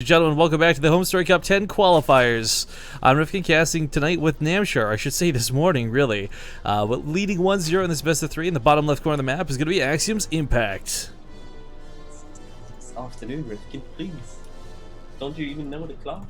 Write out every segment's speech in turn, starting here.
Gentlemen, welcome back to the HomeStory Cup 10 qualifiers. I'm VKontakte tonight with NMrUUG, I should say this morning, really. But leading 1-0 in this best of 3 in the bottom left corner of the map is going to be Axiom's Impact. This afternoon, Rifkin, please. Don't you even know the clock?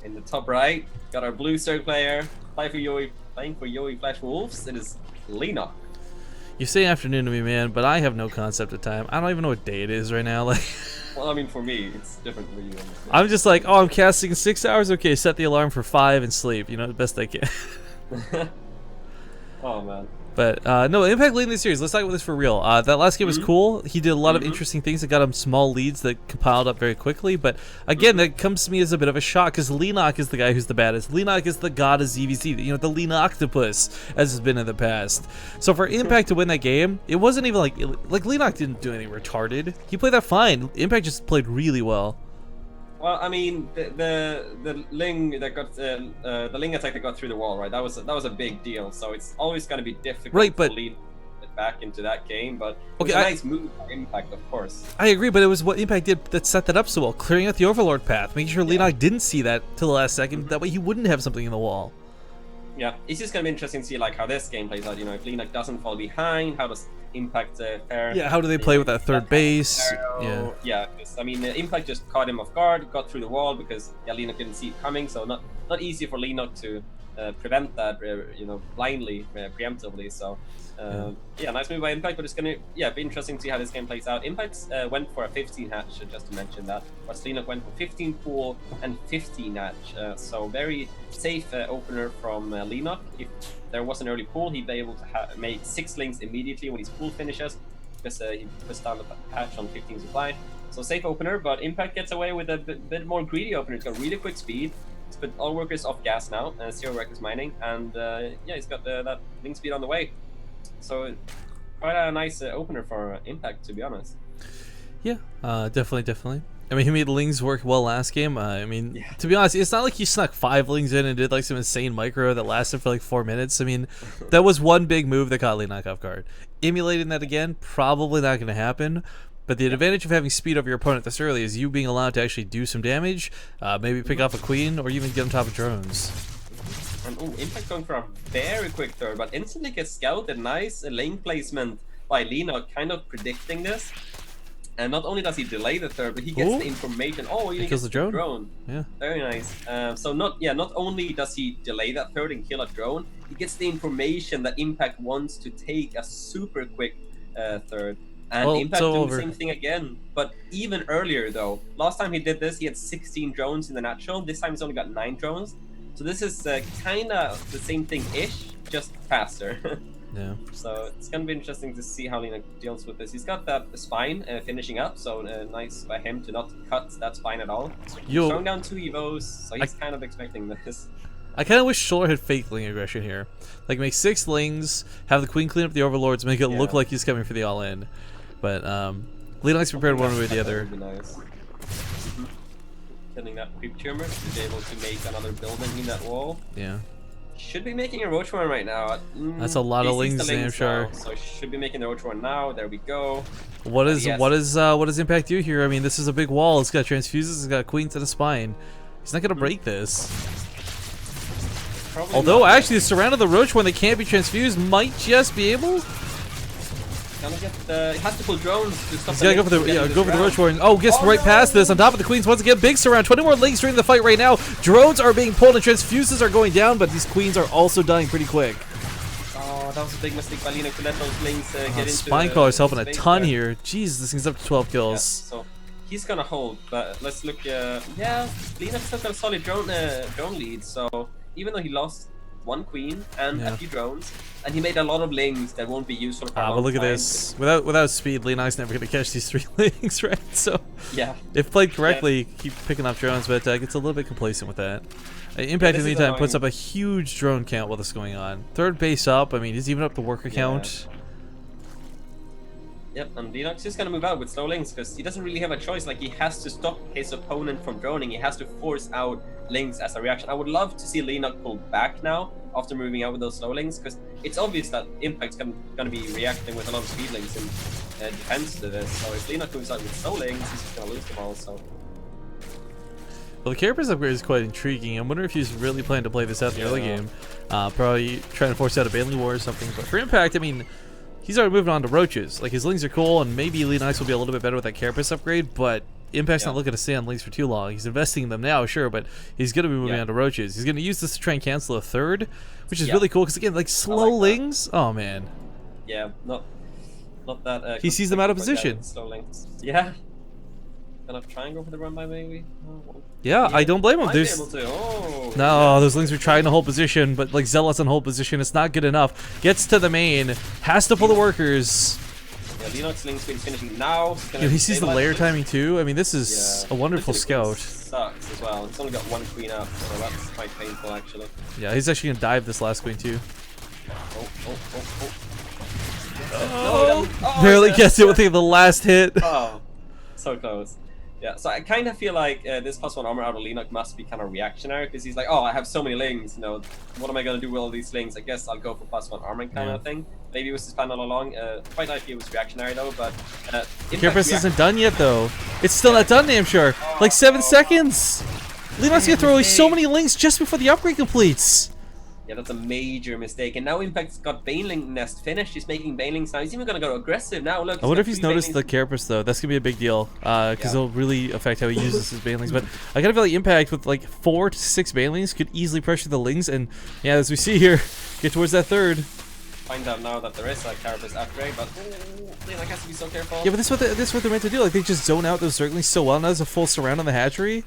In the top right, got our blue star player playing for Yowie Flash Wolves. It is Leenock. You say afternoon to me, man, but I have no concept of time. I don't even know what day it is right now. Like, well, I mean, for me, it's different for you. I'm just like, oh, I'm casting 6 hours. Okay, set the alarm for 5 and sleep. You know, the best I can. Oh man. But no, Impact leading the series. Let's talk about this for real. That last game was cool. He did a lot of interesting things that got him small leads that compiled up very quickly. But again, that comes to me as a bit of a shock because Leenock is the guy who's the baddest. Leenock is the god of ZVZ. You know, the Leenooctopus, as has been in the past. So for Impact to win that game, it wasn't even like Leenock didn't do anything retarded. He played that fine. Impact just played really well. Well, I mean, the Ling that got the Ling attack that got through the wall, right? That was a big deal. So it's always going to be difficult to lead it back into that game. But it was a nice move by Impact, of course. I agree, but it was what Impact did that set that up so well, clearing out the Overlord path, making sure Leenock didn't see that till the last second. That way, he wouldn't have something in the wall. Yeah, it's just going to be interesting to see like how this game plays out. You know, if Leenock doesn't fall behind, how does Impact fare? Yeah, how do they play with that third base? Yeah, because I mean, Impact just caught him off guard, got through the wall because Leenock didn't see it coming, so not easy for Leenock to prevent that, you know, blindly, preemptively. So yeah, nice move by Impact, but it's gonna be interesting to see how this game plays out. Impact went for a 15 hatch, just to mention that, but Leenock went for 15 pool and 15 hatch, so very safe opener from Leenock. If there was an early pool, he'd be able to make 6 links immediately when his pool finishes, because he puts down the hatch on 15 supply. So safe opener, but Impact gets away with a bit more greedy opener. He's got really quick speed. He's put all workers off gas now, 0 workers mining, and yeah, he's got that link speed on the way. So quite a nice opener for Impact, to be honest. Yeah, definitely. I mean, he made Lings work well last game. I mean, to be honest, it's not like he snuck 5 Lings in and did like some insane micro that lasted for like 4 minutes. I mean, that was one big move that caught Leenock off guard. Emulating that again, probably not going to happen. But the advantage of having speed over your opponent this early is you being allowed to actually do some damage, maybe pick off a queen, or even get on top of drones. And Impact going for a very quick third, but instantly gets scouted. Nice lane placement by Leenock, kind of predicting this. And not only does he delay the third, but he gets the information. Oh, he kills the drone. Yeah, very nice. So not only does he delay that third and kill a drone, he gets the information that Impact wants to take a super quick third. And Impact doing the same thing again, but even earlier though. Last time he did this, he had 16 drones in the natural. This time he's only got 9 drones. So this is kind of the same thing-ish, just faster. Yeah. So it's gonna be interesting to see how Leenock deals with this. He's got that spine finishing up, so nice by him to not cut that spine at all. Throwing down 2 evos, so he's kind of expecting this. I kind of wish Shoulder had fake Ling aggression here. Like, make 6 Lings, have the Queen clean up the Overlords, make it look like he's coming for the all-in. But Leenock's prepared one way or the other. That would be nice. Killing that creep tumor to be able to make another building in that wall. Yeah. Should be making a roach one right now. That's a lot of Lings, NMrUUG. So should be making the roach one now. There we go. What does Impact do here? I mean, this is a big wall. It's got transfuses. It's got queens and a spine. He's not gonna break this. Probably although actually, the surround of the roach when they can't be transfused might just be able. Gonna get he has to pull drones to stop. He's gotta go for the roach warren. Oh, gets right past this on top of the queens once again. Big surround. 20 more Lings during the fight right now. Drones are being pulled and transfuses are going down, but these queens are also dying pretty quick. Oh, that was a big mistake by Leenock to let those Lings get into. Spine Caller's helping a ton here. Jeez, this thing's up to 12 kills. Yeah, so he's gonna hold, but let's look. Yeah, Leenock's still got a solid drone lead. So even though he lost 1 queen and a few drones, and he made a lot of Lings that won't be useful for a long but look at this. Without speed, Leenock's never going to catch these 3 Lings, right? So, yeah, if played correctly, keep picking up drones, but gets a little bit complacent with that. Impact in the meantime puts up a huge drone count while this is going on. Third base up. I mean, he's even up the worker count. Yep, and Leenock's just gonna move out with slow Lings because he doesn't really have a choice. Like, he has to stop his opponent from droning. He has to force out Lings as a reaction. I would love to see Leenock pull back now after moving out with those slow Lings, because it's obvious that Impact's gonna be reacting with a lot of speed Lings in defense to this. So if Leenock moves out with slow Lings, he's just gonna lose them all. So Well, the carapace upgrade is quite intriguing. I'm wondering if he's really planning to play this out in the early game. Probably trying to force out a Bailey War or something. But for Impact, I mean, he's already moving on to roaches. Like, his lings are cool, and maybe Leenock will be a little bit better with that carapace upgrade, but Impact's not looking to stay on lings for too long. He's investing in them now, sure, but he's going to be moving on to roaches. He's going to use this to try and cancel a third, which is really cool, because again, like, slow lings, oh man. Yeah, not that... he sees them out of position. Slow lings. Yeah. Gonna try and go for the run by maybe? Oh, well. Yeah, I don't blame him. There's those lings are trying to hold position, but like Zealot's on hold position, it's not good enough. Gets to the main, has to pull the workers. Yeah, Leenock's link speed is finishing now. He sees the layer timing too. I mean, this is a wonderful scout. Sucks as well. It's only got one queen up, so that's quite painful actually. Yeah, he's actually gonna dive this last queen too. Barely gets it with the last hit. Oh, so close. Yeah, so I kind of feel like this +1 armor out of Leenock must be kind of reactionary, because he's like, oh, I have so many lings, you know, what am I going to do with all these lings? I guess I'll go for +1 armor kind of thing. Maybe it was his plan all along. Quite likely it was reactionary though, but... Carapace isn't done yet though. It's still not done, damn sure. Like 7 seconds! Leenock's going to throw away so many lings just before the upgrade completes. Yeah, that's a major mistake. And now Impact's got Baneling Nest finished. He's making Banelings now. He's even going to go aggressive now. Look, I wonder if he's noticed the Carapace though. That's going to be a big deal, because it'll really affect how he uses his Banelings. But I gotta feel like Impact with like 4 to 6 Banelings could easily pressure the lings. And yeah, as we see here, get towards that third. Find out now that there is a Carapace upgrade, but Leenock has to be so careful. Yeah, but this is what they're meant to do. Like, they just zone out those Zerglings so well. Now there's a full surround on the hatchery.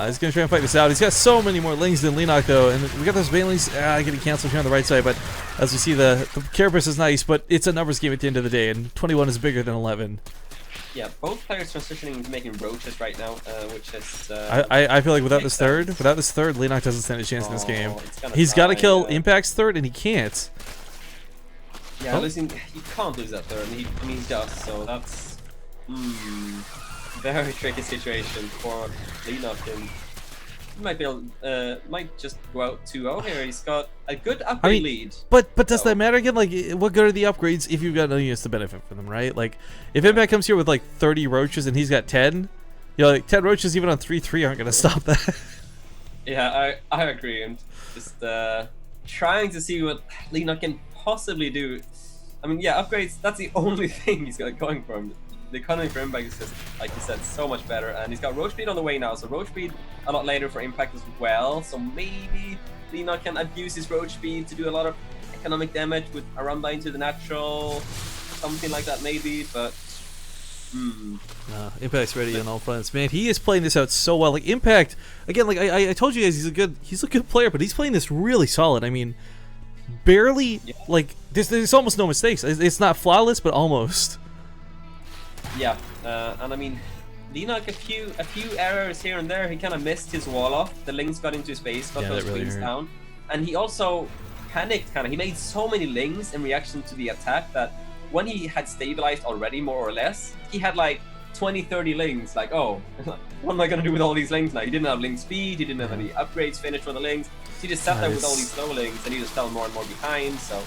He's going to try and fight this out. He's got so many more lings than Leenock, though. And we got those Banelings getting canceled here on the right side. But as we see, the Carapace is nice, but it's a numbers game at the end of the day. And 21 is bigger than 11. Yeah, both players transitioning into making roaches right now, which is... I feel like without this third, Leenock doesn't stand a chance in this game. He's got to kill Impact's third, and he can't. Yeah, losing, he can't lose that third, and he does, so that's... very tricky situation for Leenock, and he might be able, might just go out 2-0 here. He's got a good upgrade lead. But does that matter again? Like, what good are the upgrades if you've got no units to benefit from them, right? Like, if Impact comes here with like 30 roaches and he's got 10, you know, like 10 roaches even on 3-3 aren't gonna stop that. Yeah, I agree. I'm just trying to see what Leenock can possibly do. I mean, yeah, upgrades. That's the only thing he's got going for him. The economy for Impact is just, like you said, so much better, and he's got roach speed on the way now, so roach speed a lot later for Impact as well, so maybe Leenock can abuse his roach speed to do a lot of economic damage with a run by into the natural, something like that maybe, but... Impact's ready on all fronts. Man, he is playing this out so well. Like, Impact, again, like I told you guys, he's a good player, but he's playing this really solid. I mean, barely, like, there's almost no mistakes. It's not flawless, but almost. Yeah, and I mean, Leenock, a few errors here and there. He kind of missed his wall off. The lings got into his base, got those queens down, and he also panicked. Kind of, he made so many lings in reaction to the attack that when he had stabilized already, more or less, he had like 20-30 lings. Like, oh, what am I gonna do with all these lings now? He didn't have ling speed. He didn't have any upgrades finished for the lings. So he just sat there with all these slow lings, and he just fell more and more behind. So.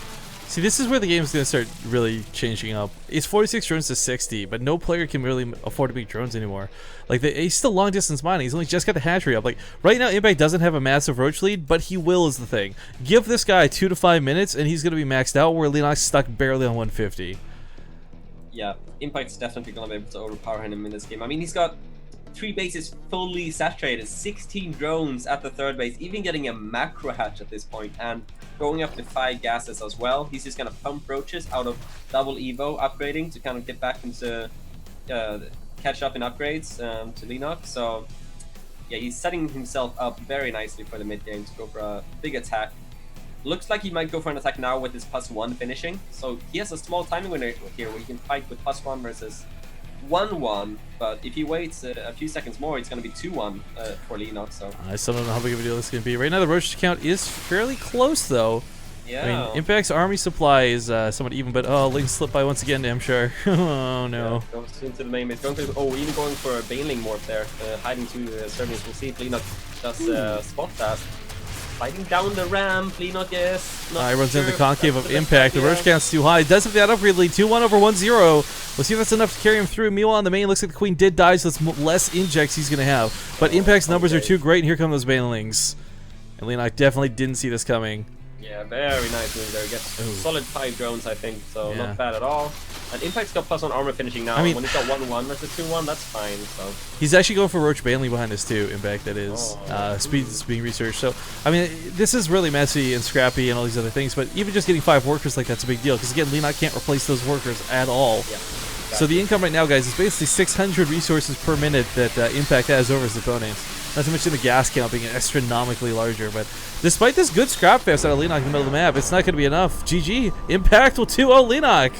See, this is where the game's going to start really changing up. It's 46 drones to 60, but no player can really afford to make drones anymore. Like, he's still long distance mining. He's only just got the hatchery up. Like, right now, Impact doesn't have a massive roach lead, but he will is the thing. Give this guy 2 to 5 minutes, and he's going to be maxed out, where Leenock's stuck barely on 150. Yeah, Impact's definitely going to be able to overpower him in this game. I mean, he's got 3 bases fully saturated, 16 drones at the 3rd base, even getting a macro hatch at this point, and going up to 5 gases as well. He's just going to pump roaches out of double Evo upgrading to kind of get back into catch up in upgrades to Leenock. So yeah, he's setting himself up very nicely for the mid game to go for a big attack. Looks like he might go for an attack now with his +1 finishing. So he has a small timing winner here where he can fight with +1 versus 1-1, but if he waits a few seconds more, it's going to be 2-1 for Leenock. So I still don't know how big of a deal this is going to be. Right now, the roach count is fairly close, though. Yeah. I mean, Impact's army supply is somewhat even, but Ling slipped by once again, damn sure. Oh no. Yeah, goes into the main base. Even going for a Baneling morph there, hiding to the servants. We'll see if Leenock does spot that. Fighting down the ramp, Leenock is. Not Runs sure into the if concave that's of the best impact. The idea. rush count's too high. Does have that upgrade lead. 2-1 over 1-0. We'll see if that's enough to carry him through. Meanwhile, on the main, looks like the queen did die, so it's less injects he's going to have. But impact's numbers are too great, and here come those banelings. And Leenock definitely didn't see this coming. Yeah, very nice move there. Gets solid 5 drones, I think, so not bad at all. And Impact's got +1 armor finishing now. I mean, when he's got 1-1 versus 2-1, that's fine. So he's actually going for Roach Baneling behind this too. Impact, that is. Speed is being researched. So, I mean, this is really messy and scrappy and all these other things, but even just getting 5 workers like that's a big deal, because again, Leenock can't replace those workers at all. Yeah, exactly. So the income right now, guys, is basically 600 resources per minute that Impact has over his opponents. Not to mention the gas count being astronomically larger, but despite this good scrap fest out of Leenock in the middle of the map, it's not going to be enough. GG. Impact will 2-0 Leenock.